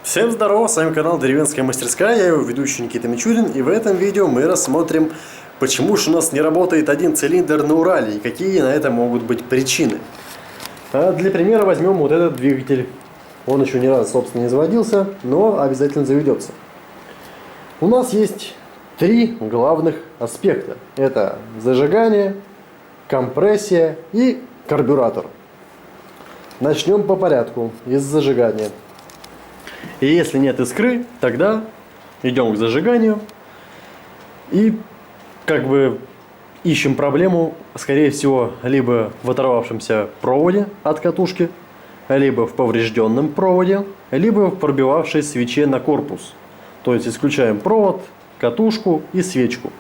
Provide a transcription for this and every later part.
Всем здорово, с вами канал Деревенская мастерская, я его ведущий Никита Мичурин, и в этом видео мы рассмотрим, почему же у нас не работает один цилиндр на Урале и какие на это могут быть причины. Для примера возьмем вот этот двигатель. Он еще ни разу, собственно, не заводился, но обязательно заведется. У нас есть три главных аспекта. Это зажигание, компрессия и карбюратор. Начнем по порядку, из зажигания. И если нет искры, тогда идем к зажиганию и ищем проблему, скорее всего, либо в оторвавшемся проводе от катушки, либо в поврежденном проводе, либо в пробивавшей свече на корпус. То есть исключаем провод, катушку и свечку.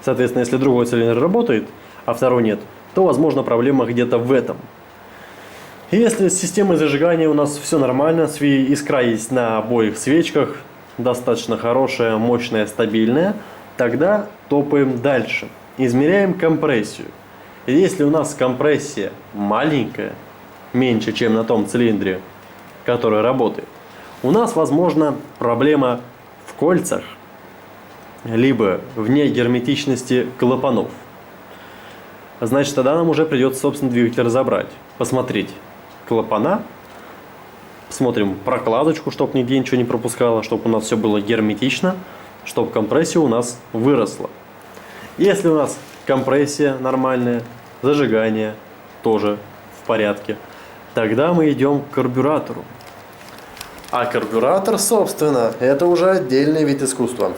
Соответственно, если другой цилиндр работает, а второй нет, то возможно проблема где-то в этом. Если с системой зажигания у нас все нормально, искра есть на обоих свечках, достаточно хорошая, мощная, стабильная, тогда топаем дальше. Измеряем компрессию. И если у нас компрессия маленькая, меньше, чем на том цилиндре, который работает, у нас возможна проблема в кольцах, либо в негерметичности клапанов. Значит, тогда нам уже придется, собственно, двигатель разобрать, посмотреть клапана, смотрим прокладочку, чтобы нигде ничего не пропускало, чтобы у нас все было герметично, чтобы компрессия у нас выросла. Если у нас компрессия нормальная, зажигание тоже в порядке, тогда мы идем к карбюратору. А карбюратор, собственно, это уже отдельный вид искусства.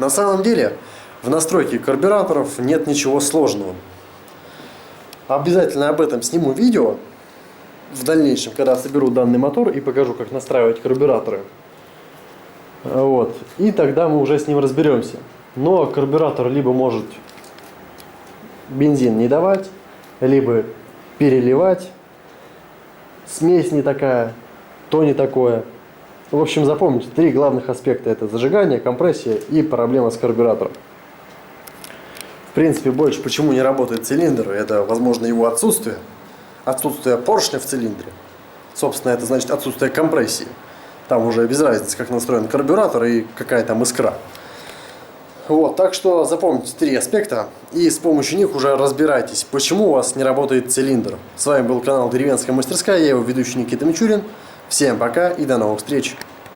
На самом деле, в настройке карбюраторов нет ничего сложного. Обязательно об этом сниму видео в дальнейшем, когда соберу данный мотор и покажу, как настраивать карбюраторы. И тогда мы уже с ним разберемся. Но карбюратор либо может бензин не давать, либо переливать. Смесь не такая, то не такое. В общем, запомните, три главных аспекта: это зажигание, компрессия и проблема с карбюратором. В принципе, больше почему не работает цилиндр, это, возможно, его отсутствие поршня в цилиндре. Собственно, это значит отсутствие компрессии. Там уже без разницы, как настроен карбюратор и какая там искра. Так что запомните три аспекта и с помощью них уже разбирайтесь, почему у вас не работает цилиндр. С вами был канал Деревенская мастерская, я его ведущий Никита Мичурин. Всем пока и до новых встреч!